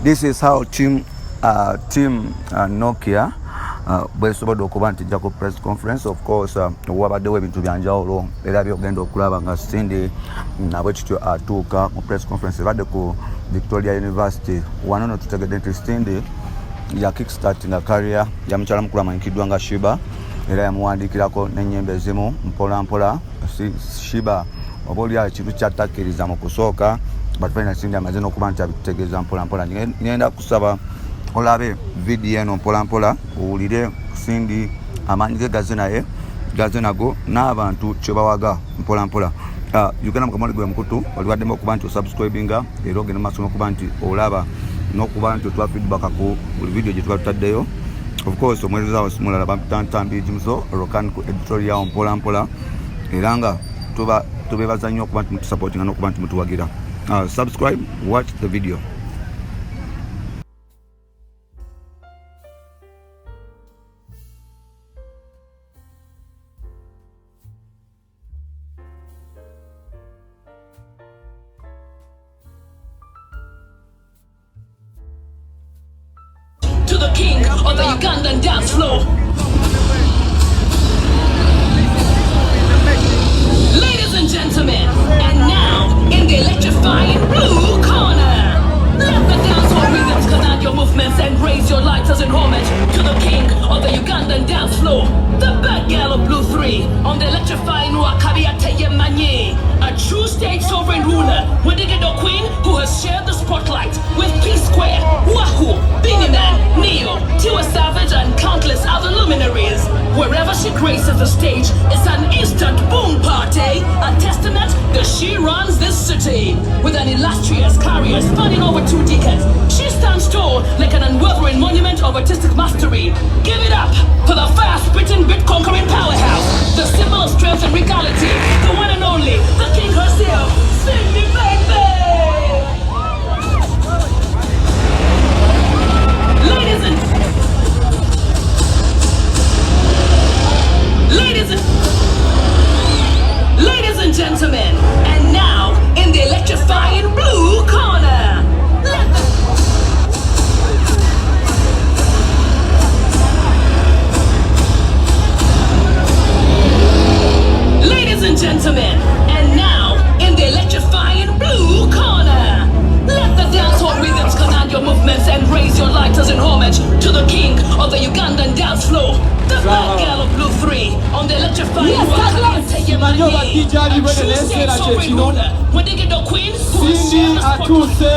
This is how team Nokia bwesobodde okuba nti jako press conference. Of course wabaddewo ebintu byanjawulo era byogenda okulaba nga Cindy nabwe kityo atuuka mu press conference ebadde ku Victoria University. Wano no tutegedde nti Cindy ya kickstart nga career ya mukyala mukulu amanyikiddwa nga Sheebah era yamuwandiikirako n'ennyimba ezimu mpola mpola. Sheebah oba oli ekintu kyatakkiriza mu kusooka batufalina Cindy amaze n'okuba nti abitutegeeza mpola mpola. Ngenda kusaba olabe video eno mpola mpola owulire Cindy amaanyi ge gaze nago n'abantu kye bawaga mpola mpola. Uganda Mukamooli gwe mukutu olibaddemu okuba nti osubscribinga era ogenda maaso n'okuba nti olaba n'okuba nti otuwa feedback ku buli video gye tuba tutaddeyo. Of course omwereza wa simulala bamtantambi jimso rokan ku editorial mpola mpola era nga tubebaza nnyo okuba nti mutusupportinga n'okuba nti mutuwagira. Subscribe, watch the video. To the king of the Ugandan dance floor. Ladies and gentlemen, and now in the electrifying blue corner, let the dancehall rhythms command your movements and raise your lighters in homage to the king of the Ugandan dance floor, the bad girl of Blue 3 on the electrifying Bweyakubye Sheebah, a true stage sovereign ruler, Bweyakubye Queen who has shared the spotlight with P-Square, Wahu, Bingyman, Neo, Tiwa Savage and countless other luminaries. Wherever she graces the stage, it's an instant boom party, a testament that she runs this city. With an illustrious career spanning over 2 decades, she stands tall like an unwavering monument of artistic mastery. Give it up for the fast-spitting, bit-conquering powerhouse, the symbol of strength and regality, the one and only, the king herself, Cindy baby! Ladies and gentlemen, and now in the electrifying blue corner, ladies and gentlemen, and now in the electrifying blue corner, let the dancehall rhythms command your movements and raise your lighters in homage to the king of the Ugandan dance floor, the bad girl of Blue 3 on the electrifying Bweyakubye Queen Cindy atuse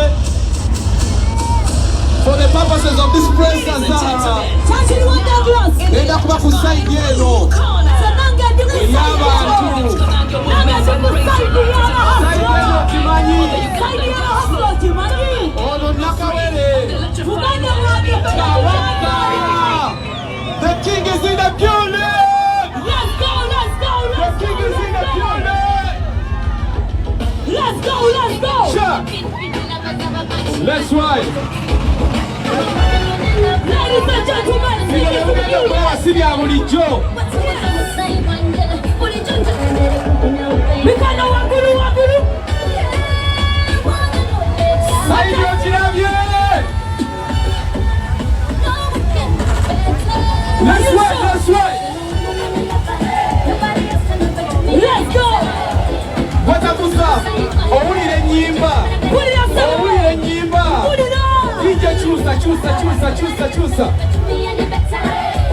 for the purposes of this praise and Zahara. Enda kuba ku side eno ey'abantu ono nakawere Kawakaya. The king is in the building. Let's go, let's go, let's The king is in the building. Let's go, let's go. Sure. Let's ride. Ladies and gentlemen, Sibya bulijjo. Mikano wagulu wagulu. Saidi okirabye. Let's ride, let's ride. Let's go. Watakusa owulira ennyimba. Owulira ennyimba. Ijja kyusa.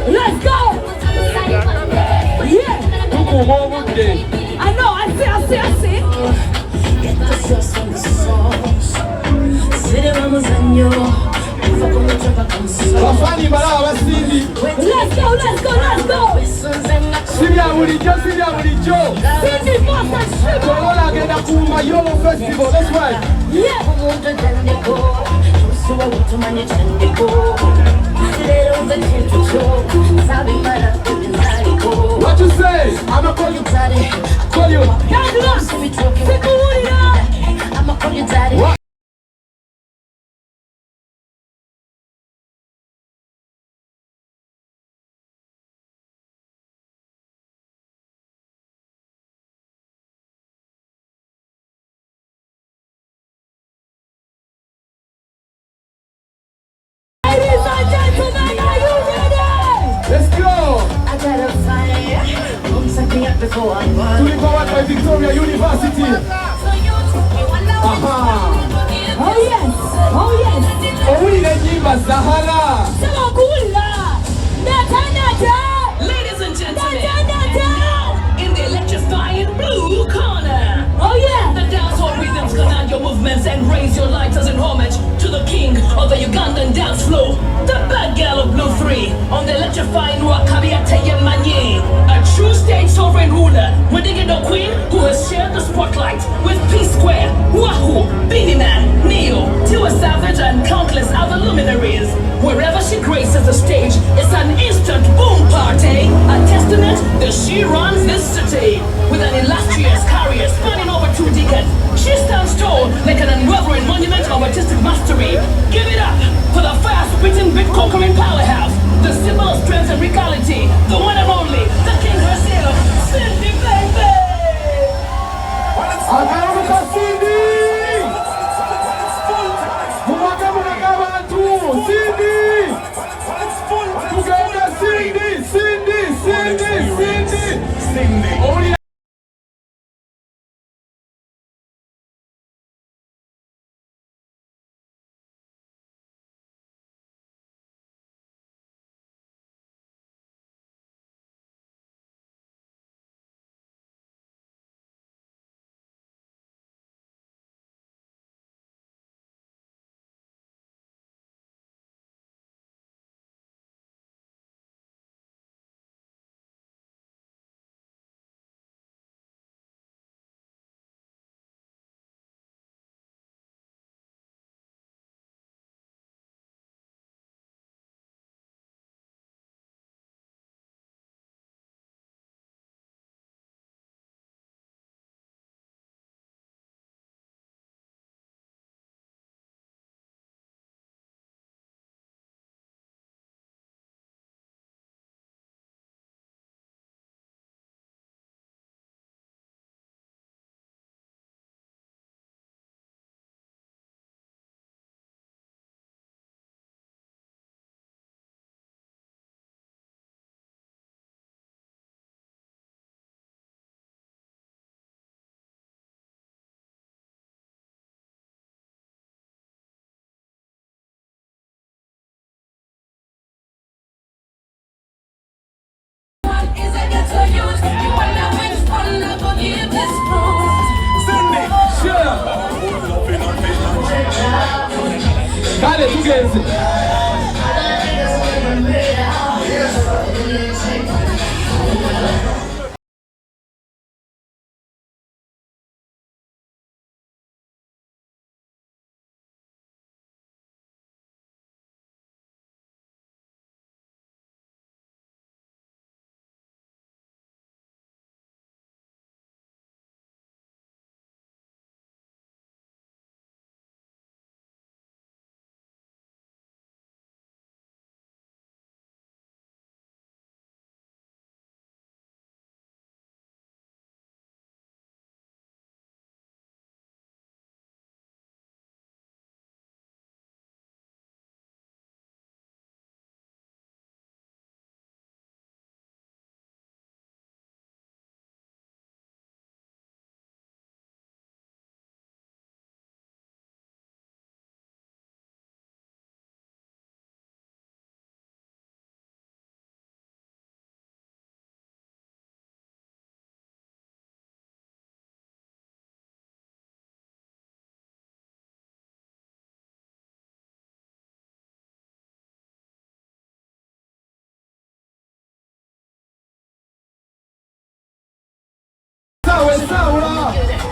Let's go. Yeah. Tukuuma obudde. I know, I see. Get the sauce on the sauce. Sit around the Ssanyu. Bafaani balaba basindi. Let's go. Sibya bulijjo. Cindy Boston Sheebah. Tolola agenda kuuma Yolo Festival. Let's ride. Yeah. What you say? I'ma call you. Call you. I'ma call you daddy. What? Tulikuwa watu wa Victoria University. Aha. Oh yes, oh yes. Owulire nyimba Zahara. Sema kuula. Nata. Ladies and gentlemen, now in the electrifying blue corner. Oh yeah. The dancehall rhythms command your movements and raise your lighters in homage to the king of the Ugandan dance floor, the bad girl of Blue 3, on the electrifying Bweyakubye Sheebah, a true stage sovereign ruler, the queen who has shared the spotlight with P-Square, Wahoo, Beanie Man, Neo, Tiwa Savage, and countless other luminaries. Wherever she graces the stage, it's an instant boom party, a testament that she runs this city. With an illustrious career spanning over 2 decades, she stands tall like an unwavering monument of artistic mastery. Give it up for the fast-spitting, bit-conquering powerhouse, the symbol of strength and regality, the one and only, the king herself, Cindy Baby! Akaruka Cindy! Mumagaba tu! Cindy! Tugenda Cindy! Kale tugenze.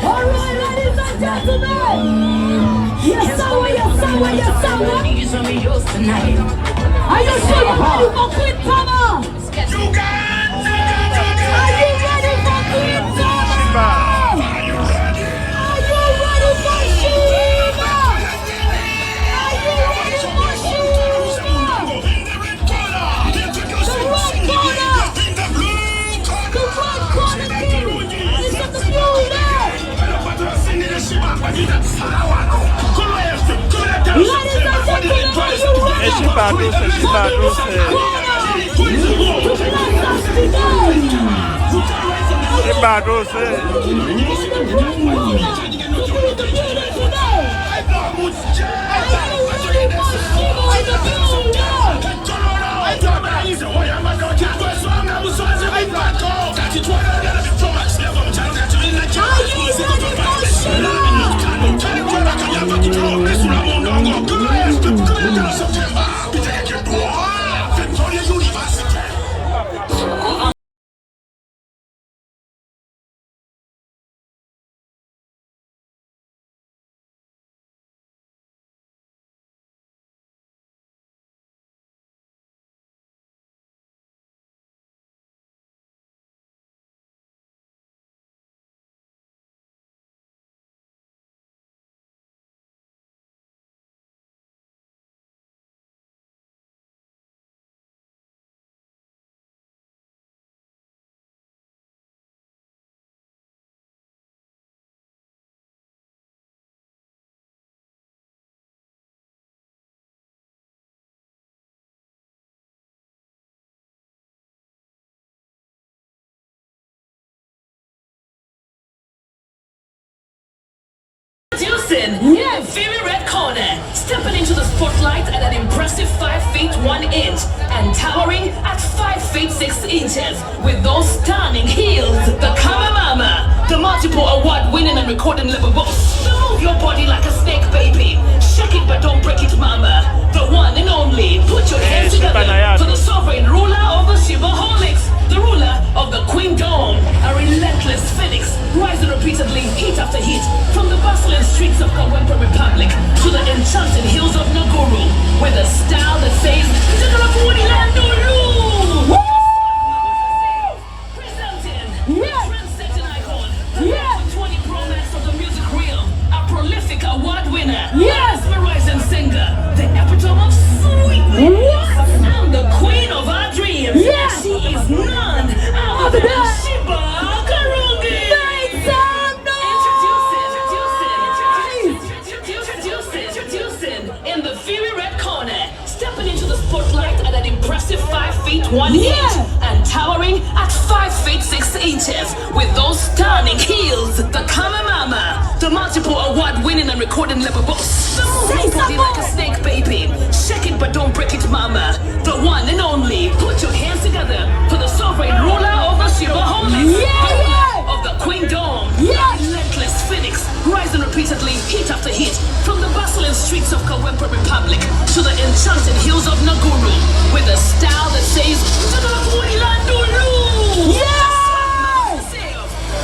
Alright, ladies and gentlemen. Yes, sour. Are you sure you're ready for Queen Tama? Are you ready for Queen Tama? Are you ready for Sheebah? Are you ready for Sheebah? The red corner! The red corner king is at the building! Ladies and gentlemen, are you ready? Sheebah Karungi. To bless us today! Yes. Very red corner, stepping into the spotlight at an impressive 5 feet 1 inch and towering at 5 feet 6 inches with those stunning heels. The Kama Mama, the multiple award-winning and recording label boss. Move your body like a snake, baby. Shake it but don't break it, mama. The one and only. Put your hands together for the sovereign ruler of the Sheebaholics, the ruler of the Queendom, a relentless phoenix, rising repeatedly, heat after heat, from the bustling streets of Kawempe Republic to the enchanting hills of Naguru, with a style that says, presenting trend-setting icon, the 20 Pro Max of the music reel, a prolific award winner, mesmerizing singer, the epitome of sweetness, and the queen of our dreams. She is none other than Sheebah Karungi. Introducing in the very red corner, stepping into the spotlight at an impressive 5 feet 1 inch and towering at 5 feet 6 inches with those stunning heels. The Kama Mama, the multiple award-winning and recording label boss. Move your body like a snake, baby. Shake it but don't break it, mama. The one and only. Put your hands together for the sovereign ruler of the Sheebaholics, of the Queendom, relentless phoenix, rising repeatedly, heat after heat, from the bustling streets of Kawempe Republic to the enchanting hills of Naguru, with a style that says,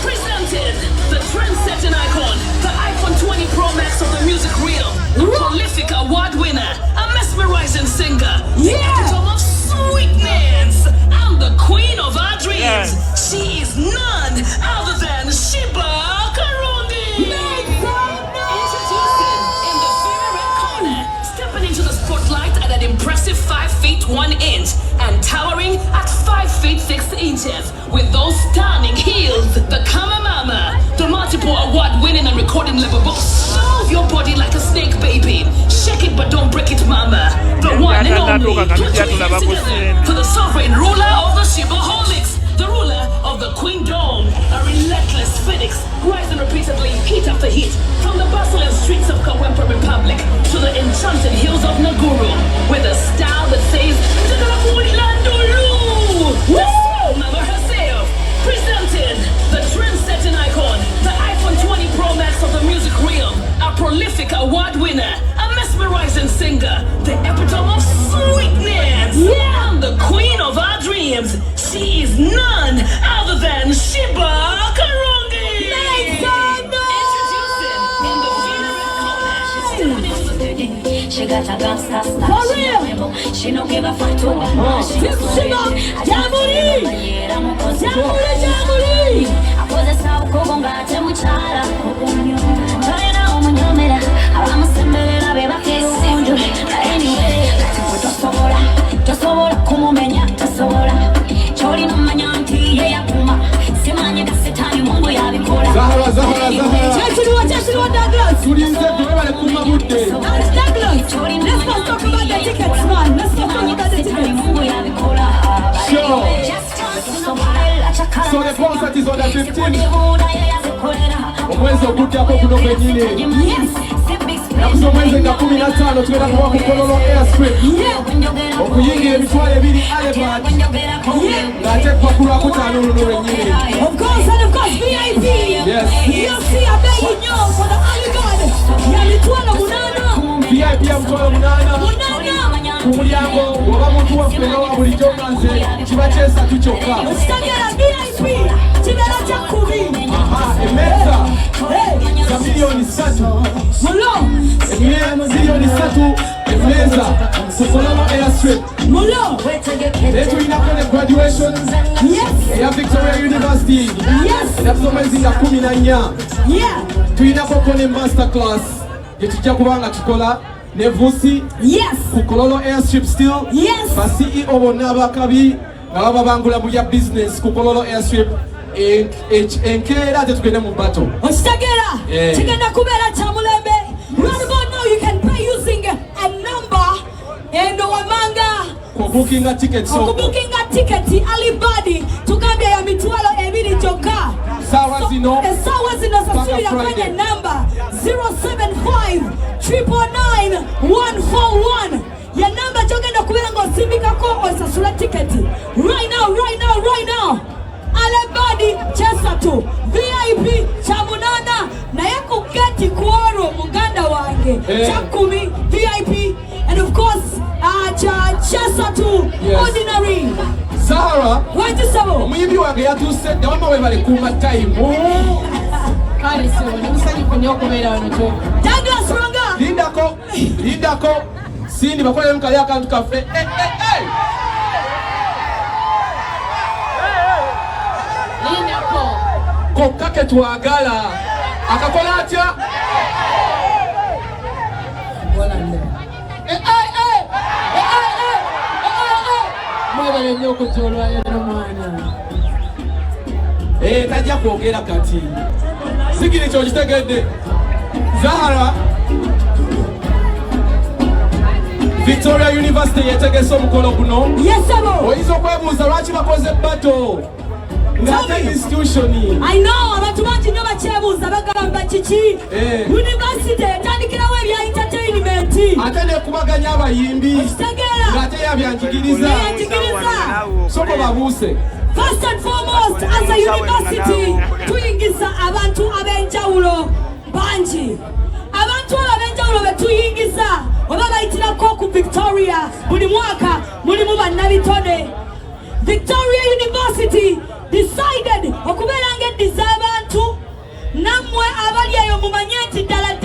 presented the trend-setting icon, the iPhone 20 Pro Max of the music reel, a prolific award winner, a mesmerizing singer, the epitome of sweetness, and the queen of our dreams. She is none other than Sheebah Karungi. Introducing in the very red corner, stepping into the spotlight at an impressive 5 feet 1 inch and towering at 5 feet 6 inches with those stunning heels. The Kama Mama, the multiple award-winning and recording label boss. Move your body like a snake, baby. Shake it but don't break it, mama. The one and only. Put your hands together for the sovereign ruler of the Sheebaholics, the ruler of the Queendom, a relentless phoenix, rising repeatedly, heat after heat, from the bustling streets of Kawempe Republic to the enchanted hills of Naguru, with a style that says, Mama herself, presenting the trend-setting icon, the iPhone 20 Pro Max of the music reel, a prolific award winner, a mesmerizing singer, the epitome of sweetness, and the queen of our dreams. She is none other than Sheebah Karungi. Introducing in the very red corner, she got a gangsta style. She no give a fuck to a man. Jamuri. Akoze saukonga temuchara. Toina umunyomera. Abamusembelera beba kesindu. Anyway, tosobola kumumenya tosobola. Choli no manyanti ye yakuma. Simanye na setani Mungu yabikola. Zahara. Chachirwa Douglas. Tulinze tuwebale kumabudde. Douglas. Let's not talk about the tickets, man. Let's not talk about the tickets. Sure. So the concert is on the 15th omwezi oguddako kuno gwennyini nakusa omwezi nga 15 tugenda kuba ku Kololo Airstrip okuyingira emitwalo 2 Alebad ng'ate kupakula ku 5 luno lwennyini. Of course, VIP. Yes. You'll see a big union for the Alibad. Yamitwala munana. VIP ya mutwalo munana. Ku mulyango oba muntu waffe wa bulijjo nga nze kiba kyesatu kyokka. Ostagera VIP. Kibera kya 10. Aha, emmeeza za miliyoni 3. Mulo. Miliyoni 3 emmeeza ku Kololo Airstrip. Mulo. Naye tulinako ne graduation Yes. eya Victoria University. Yes. Nakusa omwezi nga 14. Yeah. Tulinako ko ne masterclass gye tujja kuba nga tukola ne Vusi Yes. ku Kololo Airstrip still. Yes. Ba CEO bonna abakabi nga baba bangula mu bya business ku Kololo Airstrip. Enkeera ate tugende mu bato. Ostagera. Yeah. Kigenda kubeera kya mulembe. Right about now you can pay using a number and wamanga. Booking tickets. Booking a ticket Alibadi tukambia ya mitwalo 2 joka. Sawa zino. Sawa zino sasubira kwenye namba 075-999-141. Ya namba jogenda kubera ngo simbika ko osasula ticket. Right now. Alibadi chesatu VIP chamunana na yako geti kuoro muganda wange chakumi VIP and of course chesatu ordinary. Sahara Wajisabo omuyimbi wange yatuuse dde wama webale kuuma time. Kale sebo nemusanyufu nnyo okubeera wano kyo. Douglas Ronga Lindako Sindi bakolere mu kali akantu kaffe. Lindako Kokka ke twagala akakola atya? mwebale nnyo okutyolwayo n'omwana. Tajja kwogera kati sigiri kyo kitegedde. Zahara Victoria University yetegese omukolo guno. Yes sabo Oyinza okwebuuza lwaki bakoze battle ng'ate institution. I know abantu bangi nnyo bakyebuuza bagamba kiki university etandikirawo ebya entertainment ate nekubaganya abayimbi Ostagera ng'ate yabyanjigiriza soko babuuse. First and foremost, as a university, tuyingiza abantu ab'enjawulo bangi. Abantu ab'enjawulo be tuyingiza oba bayitirako ku Victoria buli mwaka mulimu bannabitone. Victoria University decided okubeera ng'eddiza abantu nammwe abali eyo mumanye nti ddala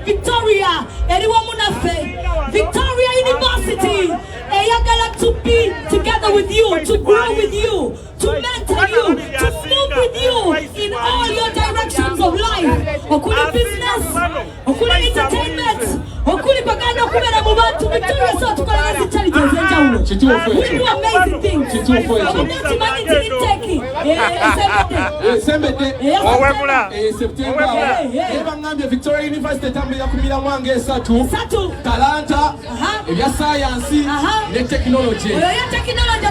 Victoria eri wamu naffe. Victoria University eyagala to be together with you, to grow with you, to mentor you, to move with you in all your directions of life. Okuli business, okuli entertainment, okuli baganda okubeera mu bantu. Victoria so tukola challenges enjawulo. We do amazing things. September ebangambye Victoria University etambulira ku miramwa ng'esatu: talanta, ebya science ne technology.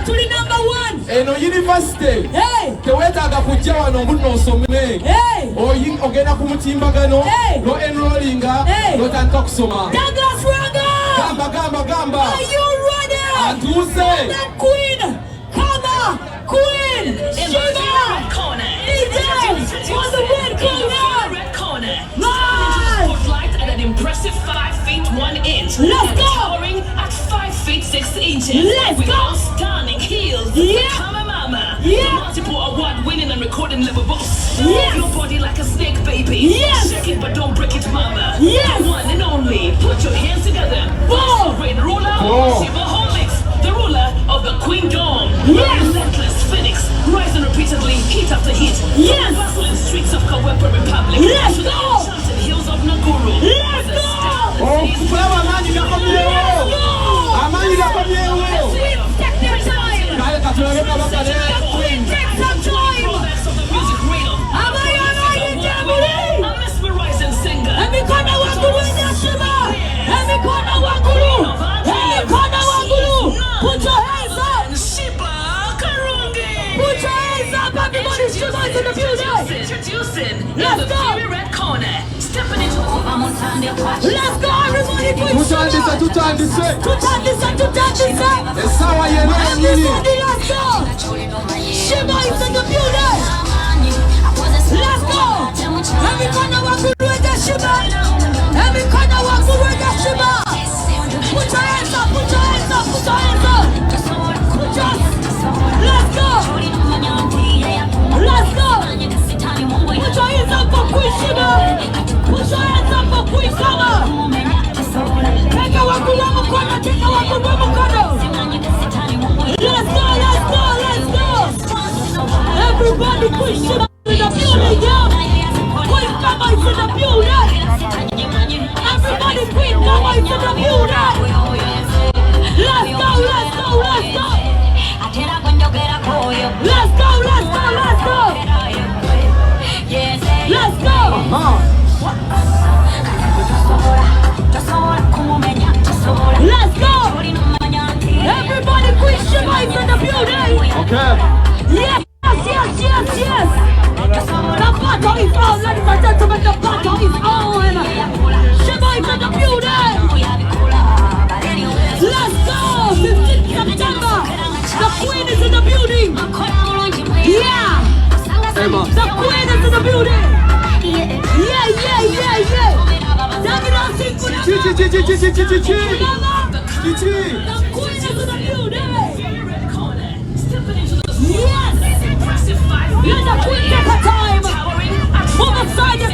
Tuli number 1. Eno university teweetaaga kujja wano mbuno osome. Ogenda ku mutimbagano no enrollinga n'otandika kusoma. Douglas Ronga, Gamba. are you ready? Atuuse. Queen, come Queen Sheebah DJ on the red corner. Spotlight at an impressive 5 feet 1 inch. Let's go. Towering at 5 feet 6 inches. Let's with go. Outstanding heels. Yeah. Come on, mama. Yeah. Multiple award-winning and recording level boss. Yes. Your body like a snake, baby. Yes. Shake it, but don't break it, mama. Yes. The one and only. Put your hands together. Whoa. Great ruler. Sheebah Holics. The ruler of the Queendom. Yes. Relentless phoenix. Rising repeatedly, heat after heat. Yes. Bustling streets of Kawepa Republic. Let's To the go. enchanted hills of Nakuru. Let's go. Kulaba amaanyi gakomyewo. Amaanyi gakomyewo. Take their time. Kale katulabe kabaka ne Queen. Take some time. Products of the music realm. Abayana yejabuli. A mesmerizing singer. Emikono wagulu inashima. Emikono wagulu. Emikono wagulu. Put your hands up. Sheebah Karungi. Put your hands up. Everybody, Sheebah's in the building. tutandise. Esawa yellow nyini. Sheebah is in the building. Let's go. Every corner walk with Sheebah. Every corner walk with Sheebah. Put your hands up, put your hands up, put your hands up. Let's go. Let's go. Put your hands up for Queen Sheebah. Put your hands up for Queen Summer. Take a walk with one corner, take a walk with one corner. Let's go, let's go, let's go. Everybody Queen Sheebah in the building, yeah. Queen Summer is in the building. Everybody Queen Summer is in the building. Let's go, let's go, let's go. Let's go, let's go, let's go. Let's go. Let's go. Everybody Queen Sheebah is in the building. Okay. Yes, yes, yes, yes. The battle is on, ladies and gentlemen. The battle is on. Sheebah is in the building. Let's go. 15th September. The Queen is in the building. Yeah. The Queen is in the building. Yeah, yeah, yeah, yeah. The Queen is in the building. Yes. Let the Queen take her time. Move aside.